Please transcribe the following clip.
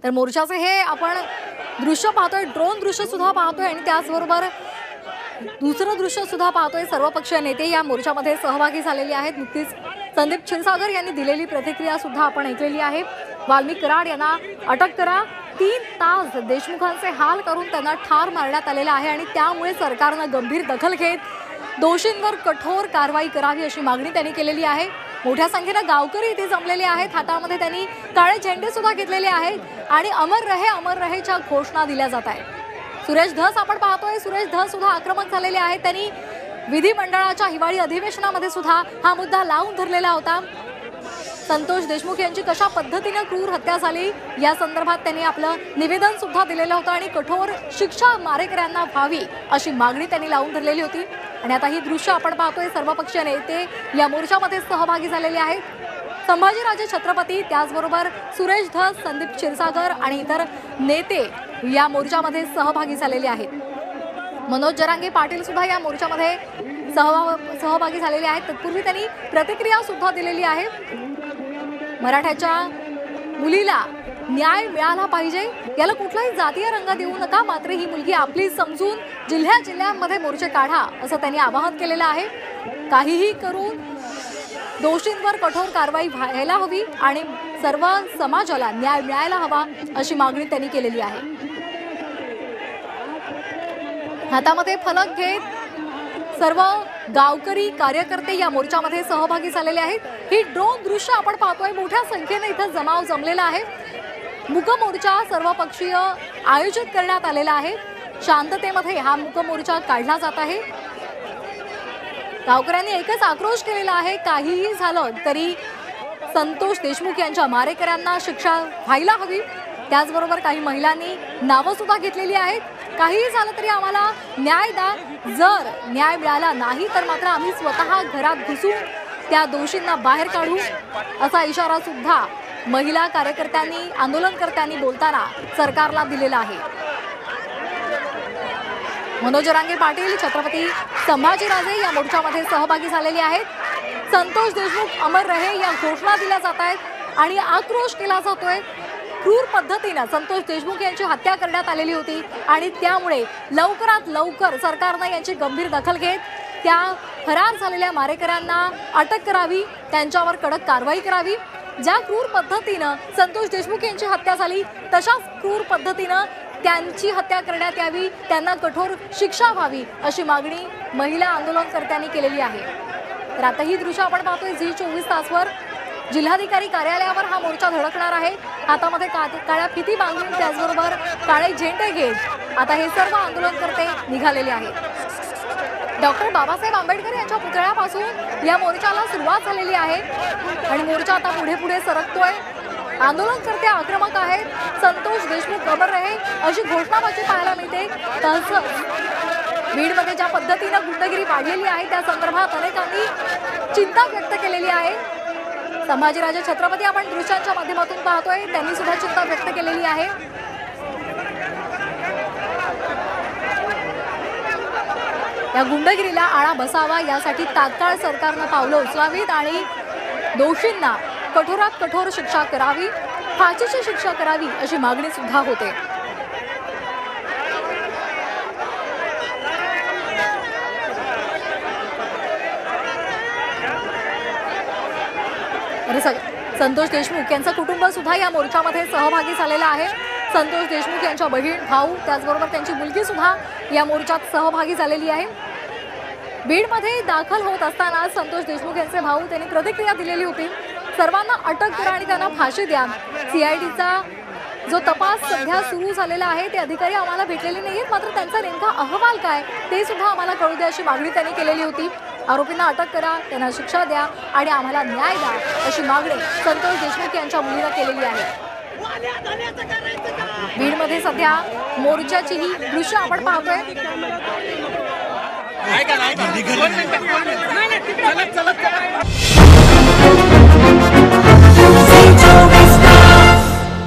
तर मोर्चाचे हे आपण दृश्य पाहतोय, ड्रोन दृश्य सुद्धा पाहतोय आणि त्याचबरोबर दुसरं दृश्य सुद्धा पाहतोय। सर्वपक्षीय नेते या मोर्चामध्ये सहभागी झालेले आहेत। नुकतीच संदीप क्षीरसागर यांनी दिलेली प्रतिक्रिया सुद्धा आपण ऐकलेली आहे। वाल्मिक कराड यांना अटक करा, 3 तास देशमुखांचे हाल करून त्यांना ठार मारण्यात आलेला आहे आणि त्यामुळे सरकारने गंभीर दखल घेत दोषींवर कठोर कारवाई करावी अशी मागणी त्यांनी केलेली आहे। मोठ्या संख्येने गावकरी इथे जमलेले आहेत। हातामध्ये त्यांनी काळे झेंडे सुद्धा घेतलेले आहेत आणि अमर रहेच्या घोषणा दिल्या जात आहेत। सुरेश धस आपण पाहतोय, सुरेश धस सुद्धा आक्रमक झालेले आहेत। त्यांनी विधिमंडळाच्या हिवाळी अधिवेशनामध्ये सुद्धा हा मुद्दा लावून धरलेला होता। संतोष देशमुख यांची कशा पद्धतीने क्रूर हत्या झाली या संदर्भात त्यांनी आपलं निवेदन सुद्धा दिलेलं होतं आणि कठोर शिक्षा मारेकऱ्यांना व्हावी अशी मागणी त्यांनी लावून धरलेली होती। आणि आता ही दृश्य आपण पाहतोय, सर्वपक्षीय नेते या मोर्चामध्ये सहभागी झालेले आहेत। संभाजीराजे छत्रपती, त्याचबरोबर सुरेश धस, संदीप क्षीरसागर आणि इतर नेते या मोर्चामध्ये सहभागी झालेले आहेत। मनोज जरांगे पाटील सुद्धा या मोर्चामध्ये सहभागी झालेले आहेत। तत्पूर्वी त्यांनी प्रतिक्रिया सुद्धा दिलेली आहे। मराठ्याच्या मुलीला न्याय मिळाला पाहिजे, याला कुठलाही जातीय रंग देऊ नका, मात्र ही मुलगी आपली समजून जिल्ह्यामध्ये मोर्चे काढा असं त्यांनी आवाहन केलेलं आहे। काहीही करून दोषींवर कठोर कारवाई व्हायला हवी आणि सर्व समाजाला न्याय मिळायला हवा अशी मागणी त्यांनी केलेली आहे। हातामध्ये फलक घेत सर्व गावकरी कार्यकर्ते या मोर्चामध्ये सहभागी झालेले आहेत। ही ड्रोन दृश्य आपण पाहतोय, मोठ्या संख्येने इथं जमाव जमलेला आहे। मूक मोर्चा सर्वपक्षीय आयोजित करण्यात आलेला आहे। शांततेमध्ये हा मूक मोर्चा काढला जात आहे। गावकऱ्यांनी एकच आक्रोश केलेला आहे, काहीही झालं तरी संतोष देशमुख यांच्या मारेकऱ्यांना शिक्षा व्हायला हवी। त्याचबरोबर काही महिलांनी नावं सुद्धा घेतलेली आहेत। काहीही झालं तरी आम्हाला न्याय द्या, जर न्याय मिळाला नाही तर मात्र आम्ही स्वतः घरात घुसून त्या दोषींना बाहेर काढू असा इशारा सुद्धा महिला कार्यकर्त्यांनी, आंदोलनकर्त्यांनी बोलताना सरकारला दिलेला आहे। मनोज जरांगे पाटील, छत्रपती संभाजीराजे या मोर्चामध्ये सहभागी झालेले आहेत। संतोष देशमुख अमर रहे या घोषणा दिल्या जात आहेत आणि आक्रोश केला जातोय। क्रूर पद्धतीने संतोष देशमुख यांची हत्या करण्यात आलेली होती आणि त्यामुळे लवकरात लवकर सरकारने यांची गंभीर दखल घेत त्या फरार झालेल्या मारेकऱ्यांना अटक करावी, त्यांच्यावर कडक कारवाई करावी। ज्या क्रूर पद्धतीने संतोष देशमुख यांची हत्या झाली तशाच क्रूर पद्धतीने त्यांची हत्या करण्यात यावी, त्यांना कठोर शिक्षा व्हावी अशी मागणी महिला आंदोलनकर्त्यांनी केलेली आहे। तर आता ही दृश्य आपण पाहतोय झी24 तासवर जिल्हाधिकारी कार्यालयावर हा मोर्चा धडकणार आहे। हातामध्ये काळ्या फिती बांधून त्याचबरोबर काळे झेंडे घेत आता हे सर्व आंदोलनकर्ते निघालेले आहेत। डॉक्टर बाबासाहेब आंबेडकर यांच्या पुतळ्यापासून या मोर्चाला सुरुवात झालेली आहे आणि मोर्चा आता पुढे सरकतोय। आंदोलनकर्ते आक्रमक आहेत। संतोष देशमुख अमर रहे अशी घोषणाबाजी पाहायला मिळते। तसंच बीडमध्ये ज्या पद्धतीने गुंडगिरी वाढलेली आहे त्या संदर्भात अनेकांनी चिंता व्यक्त केलेली आहे। संभाजीराजे छत्रपती आपण दृश्यांच्या माध्यमातून पाहतोय, त्यांनी सुद्धा चिंता व्यक्त केलेली आहे। या गुंडगिरीला आळा बसावा यासाठी तात्काळ सरकारने पावलं उचलावीत आणि दोषींना कठोरात कठोर शिक्षा करावी, फाशीची शिक्षा करावी अशी मागणी सुद्धा होते। संतोष देशमुख यांचं कुटुंब सुद्धा या मोर्चामध्ये सहभागी झालेलं आहे। संतोष देशमुख यांच्या बहीण, भाऊ, त्याचबरोबर त्यांची मुलगी सुद्धा या मोर्चात सहभागी झालेली आहे। बीडमध्ये दाखल होत असताना संतोष देशमुख यांचे भाऊ त्यांनी प्रतिक्रिया दिलेली होती, सर्वांना अटक करा आणि त्यांना फाशी द्या। सीआयडीचा जो तपास सध्या सुरू झालेला आहे ते अधिकारी आम्हाला भेटलेले नाहीत, मात्र त्यांचा नेमका अहवाल काय ते सुद्धा आम्हाला कळू द्या अशी मागणी त्यांनी केलेली होती। आरोपींना अटक करा, त्यांना शिक्षा द्या आणि आम्हाला न्याय द्या अशी मागणी संतोष देशमुख यांच्या मुलीने केलेली आहे। बीडमध्ये सध्या मोर्चाची ही दृश्य आपण पाहतोय। चला